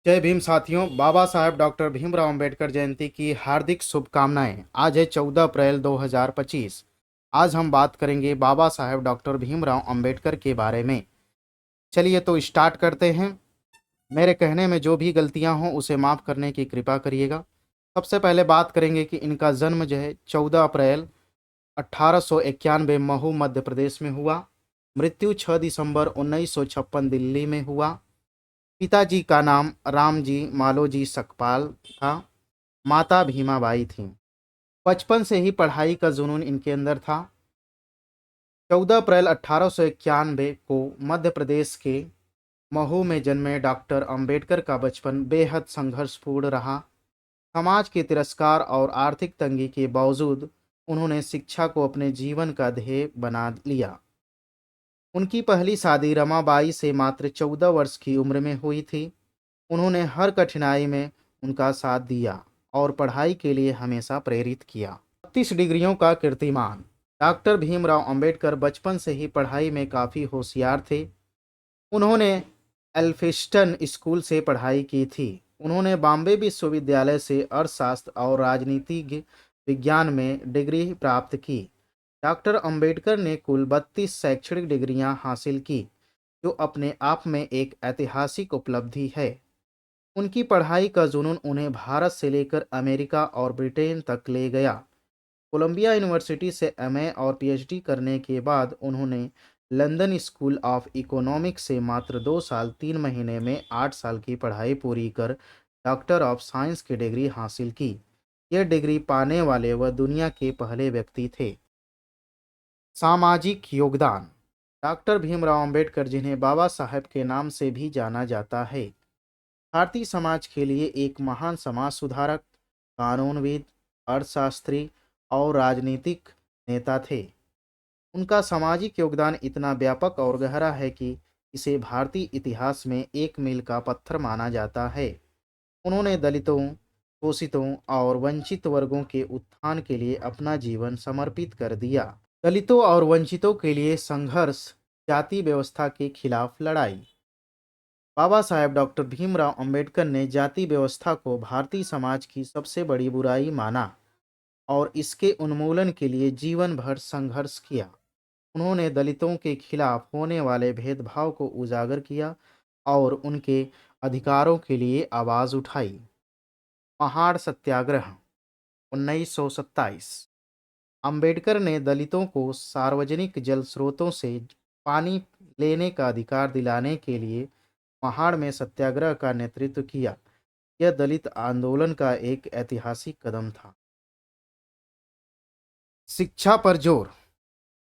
जय भीम साथियों। बाबा साहेब डॉक्टर भीमराव अंबेडकर जयंती की हार्दिक शुभकामनाएं। आज है 14 अप्रैल 2025। आज हम बात करेंगे बाबा साहेब डॉक्टर भीमराव अंबेडकर के बारे में। चलिए तो स्टार्ट करते हैं। मेरे कहने में जो भी गलतियां हों उसे माफ़ करने की कृपा करिएगा। सबसे पहले बात करेंगे कि इनका जन्म जो है 14 अप्रैल 1891 महू मध्य प्रदेश में हुआ। मृत्यु 6 दिसंबर 1956 दिल्ली में हुआ। पिताजी का नाम रामजी मालोजी सकपाल था। माता भीमाबाई थीं। बचपन से ही पढ़ाई का जुनून इनके अंदर था। 14 अप्रैल 1891 को मध्य प्रदेश के महू में जन्मे डॉक्टर अंबेडकर का बचपन बेहद संघर्षपूर्ण रहा। समाज के तिरस्कार और आर्थिक तंगी के बावजूद उन्होंने शिक्षा को अपने जीवन का ध्येय बना लिया। उनकी पहली शादी रमाबाई से मात्र 14 वर्ष की उम्र में हुई थी। उन्होंने हर कठिनाई में उनका साथ दिया और पढ़ाई के लिए हमेशा प्रेरित किया। 32 डिग्रियों का कीर्तिमान। डॉक्टर भीमराव अंबेडकर बचपन से ही पढ़ाई में काफ़ी होशियार थे। उन्होंने एल्फिस्टन स्कूल से पढ़ाई की थी। उन्होंने बॉम्बे विश्वविद्यालय से अर्थशास्त्र और राजनीतिक विज्ञान में डिग्री प्राप्त की। डॉक्टर अंबेडकर ने कुल 32 शैक्षणिक डिग्रियां हासिल की, जो अपने आप में एक ऐतिहासिक उपलब्धि है। उनकी पढ़ाई का जुनून उन्हें भारत से लेकर अमेरिका और ब्रिटेन तक ले गया। कोलंबिया यूनिवर्सिटी से एमए और पीएचडी करने के बाद उन्होंने लंदन स्कूल ऑफ इकोनॉमिक्स से मात्र 2 साल 3 महीने में 8 साल की पढ़ाई पूरी कर डॉक्टर ऑफ साइंस की डिग्री हासिल की। यह डिग्री पाने वाले वह दुनिया के पहले व्यक्ति थे। सामाजिक योगदान। डॉक्टर भीमराव अंबेडकर, जिन्हें बाबा साहेब के नाम से भी जाना जाता है, भारतीय समाज के लिए एक महान समाज सुधारक, कानूनविद, अर्थशास्त्री और राजनीतिक नेता थे। उनका सामाजिक योगदान इतना व्यापक और गहरा है कि इसे भारतीय इतिहास में एक मील का पत्थर माना जाता है। उन्होंने दलितों, शोषितों और वंचित वर्गों के उत्थान के लिए अपना जीवन समर्पित कर दिया। दलितों और वंचितों के लिए संघर्ष, जाति व्यवस्था के खिलाफ लड़ाई। बाबा साहेब डॉक्टर भीमराव अंबेडकर ने जाति व्यवस्था को भारतीय समाज की सबसे बड़ी बुराई माना और इसके उन्मूलन के लिए जीवन भर संघर्ष किया। उन्होंने दलितों के खिलाफ होने वाले भेदभाव को उजागर किया और उनके अधिकारों के लिए आवाज़ उठाई। पहाड़ सत्याग्रह 1927। अंबेडकर ने दलितों को सार्वजनिक जल स्रोतों से पानी लेने का अधिकार दिलाने के लिए पहाड़ में सत्याग्रह का नेतृत्व किया। यह दलित आंदोलन का एक ऐतिहासिक कदम था। शिक्षा पर जोर।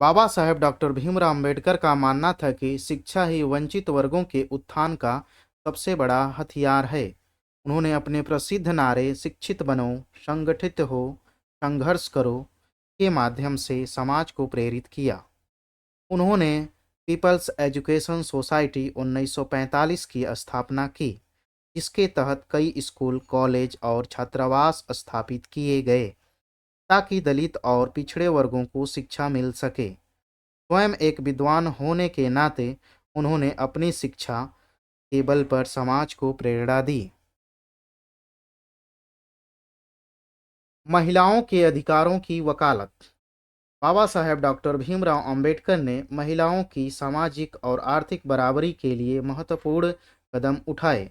बाबा साहेब डॉक्टर भीमराव अंबेडकर का मानना था कि शिक्षा ही वंचित वर्गों के उत्थान का सबसे बड़ा हथियार है। उन्होंने अपने प्रसिद्ध नारे "शिक्षित बनो, संगठित हो, संघर्ष करो" के माध्यम से समाज को प्रेरित किया। उन्होंने पीपल्स एजुकेशन सोसाइटी 1945 की स्थापना की, जिसके तहत कई स्कूल, कॉलेज और छात्रावास स्थापित किए गए ताकि दलित और पिछड़े वर्गों को शिक्षा मिल सके। स्वयं एक विद्वान होने के नाते उन्होंने अपनी शिक्षा के बल पर समाज को प्रेरणा दी। महिलाओं के अधिकारों की वकालत। बाबा साहेब डॉक्टर भीमराव अंबेडकर ने महिलाओं की सामाजिक और आर्थिक बराबरी के लिए महत्वपूर्ण कदम उठाए।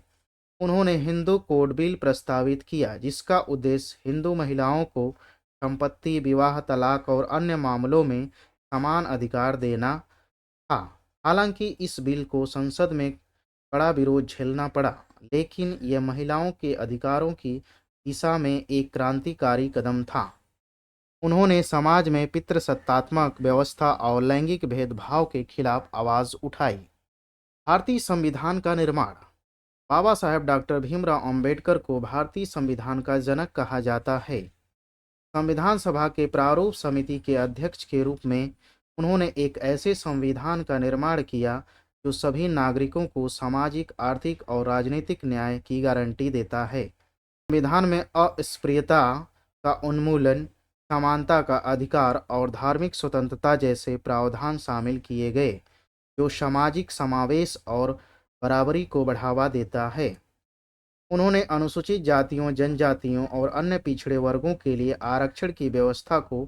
उन्होंने हिंदू कोड बिल प्रस्तावित किया, जिसका उद्देश्य हिंदू महिलाओं को संपत्ति, विवाह, तलाक और अन्य मामलों में समान अधिकार देना था। हालांकि इस बिल को संसद में कड़ा विरोध झेलना पड़ा, लेकिन यह महिलाओं के अधिकारों की दिशा में एक क्रांतिकारी कदम था। उन्होंने समाज में पितृसत्तात्मक व्यवस्था और लैंगिक भेदभाव के खिलाफ आवाज उठाई। भारतीय संविधान का निर्माण। बाबा साहेब डॉक्टर भीमराव अंबेडकर को भारतीय संविधान का जनक कहा जाता है। संविधान सभा के प्रारूप समिति के अध्यक्ष के रूप में उन्होंने एक ऐसे संविधान का निर्माण किया जो सभी नागरिकों को सामाजिक, आर्थिक और राजनीतिक न्याय की गारंटी देता है। संविधान में अस्पृश्यता का उन्मूलन, समानता का अधिकार और धार्मिक स्वतंत्रता जैसे प्रावधान शामिल किए गए, जो सामाजिक समावेश और बराबरी को बढ़ावा देता है। उन्होंने अनुसूचित जातियों, जनजातियों और अन्य पिछड़े वर्गों के लिए आरक्षण की व्यवस्था को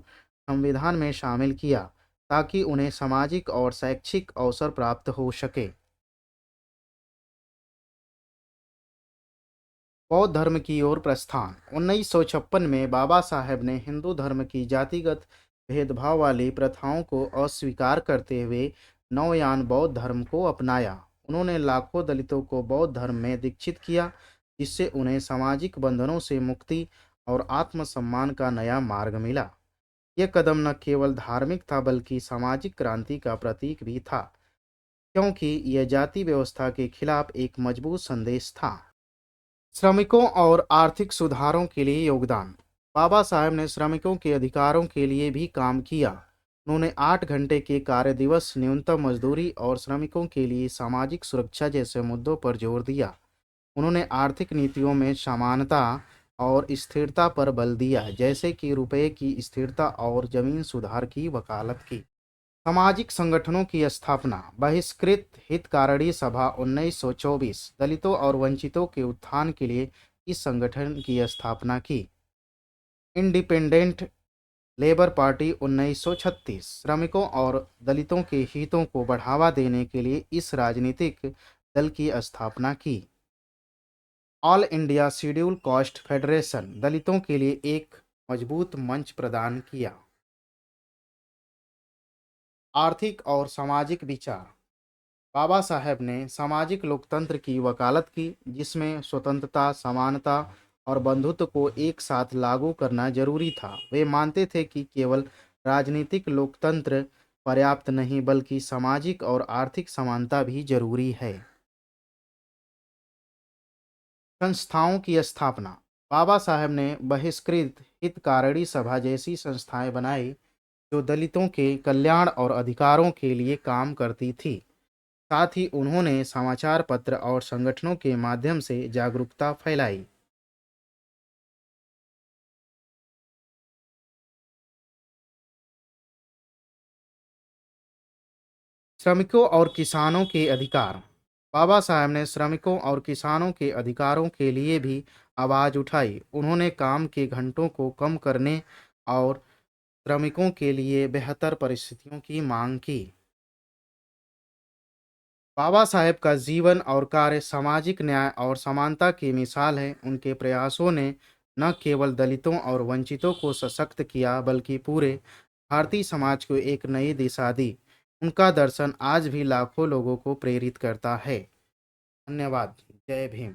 संविधान में शामिल किया ताकि उन्हें सामाजिक और शैक्षिक अवसर प्राप्त हो सके। बौद्ध धर्म की ओर प्रस्थान 1956 में बाबा साहेब ने हिंदू धर्म की जातिगत भेदभाव वाली प्रथाओं को अस्वीकार करते हुए नवयान बौद्ध धर्म को अपनाया। उन्होंने लाखों दलितों को बौद्ध धर्म में दीक्षित किया, जिससे उन्हें सामाजिक बंधनों से मुक्ति और आत्मसम्मान का नया मार्ग मिला। यह कदम न केवल धार्मिक था बल्कि सामाजिक क्रांति का प्रतीक भी था, क्योंकि यह जाति व्यवस्था के खिलाफ एक मजबूत संदेश था। श्रमिकों और आर्थिक सुधारों के लिए योगदान। बाबा साहेब ने श्रमिकों के अधिकारों के लिए भी काम किया। उन्होंने 8 घंटे के कार्य दिवस, न्यूनतम मजदूरी और श्रमिकों के लिए सामाजिक सुरक्षा जैसे मुद्दों पर जोर दिया। उन्होंने आर्थिक नीतियों में समानता और स्थिरता पर बल दिया, जैसे कि रुपये की स्थिरता और जमीन सुधार की वकालत की। सामाजिक संगठनों की स्थापना। बहिष्कृत हितकारिणी सभा 1924 दलितों और वंचितों के उत्थान के लिए इस संगठन की स्थापना की। इंडिपेंडेंट लेबर पार्टी 1936 श्रमिकों और दलितों के हितों को बढ़ावा देने के लिए इस राजनीतिक दल की स्थापना की। All India schedule caste federation दलितों के लिए एक मजबूत मंच प्रदान किया। आर्थिक और सामाजिक विचार। बाबा साहेब ने सामाजिक लोकतंत्र की वकालत की, जिसमें स्वतंत्रता, समानता और बंधुत्व को एक साथ लागू करना जरूरी था। वे मानते थे कि केवल राजनीतिक लोकतंत्र पर्याप्त नहीं बल्कि सामाजिक और आर्थिक समानता भी जरूरी है। संस्थाओं की स्थापना। बाबा साहेब ने बहिष्कृत हितकारिणी सभा जैसी संस्थाएं बनाई जो दलितों के कल्याण और अधिकारों के लिए काम करती थी। साथ ही उन्होंने समाचार पत्र और संगठनों के माध्यम से जागरूकता फैलाई। श्रमिकों और किसानों के अधिकार। बाबा साहब ने श्रमिकों और किसानों के अधिकारों के लिए भी आवाज उठाई। उन्होंने काम के घंटों को कम करने और श्रमिकों के लिए बेहतर परिस्थितियों की मांग की। बाबा साहेब का जीवन और कार्य सामाजिक न्याय और समानता की मिसाल है। उनके प्रयासों ने न केवल दलितों और वंचितों को सशक्त किया बल्कि पूरे भारतीय समाज को एक नई दिशा दी। उनका दर्शन आज भी लाखों लोगों को प्रेरित करता है। धन्यवाद। जय भीम।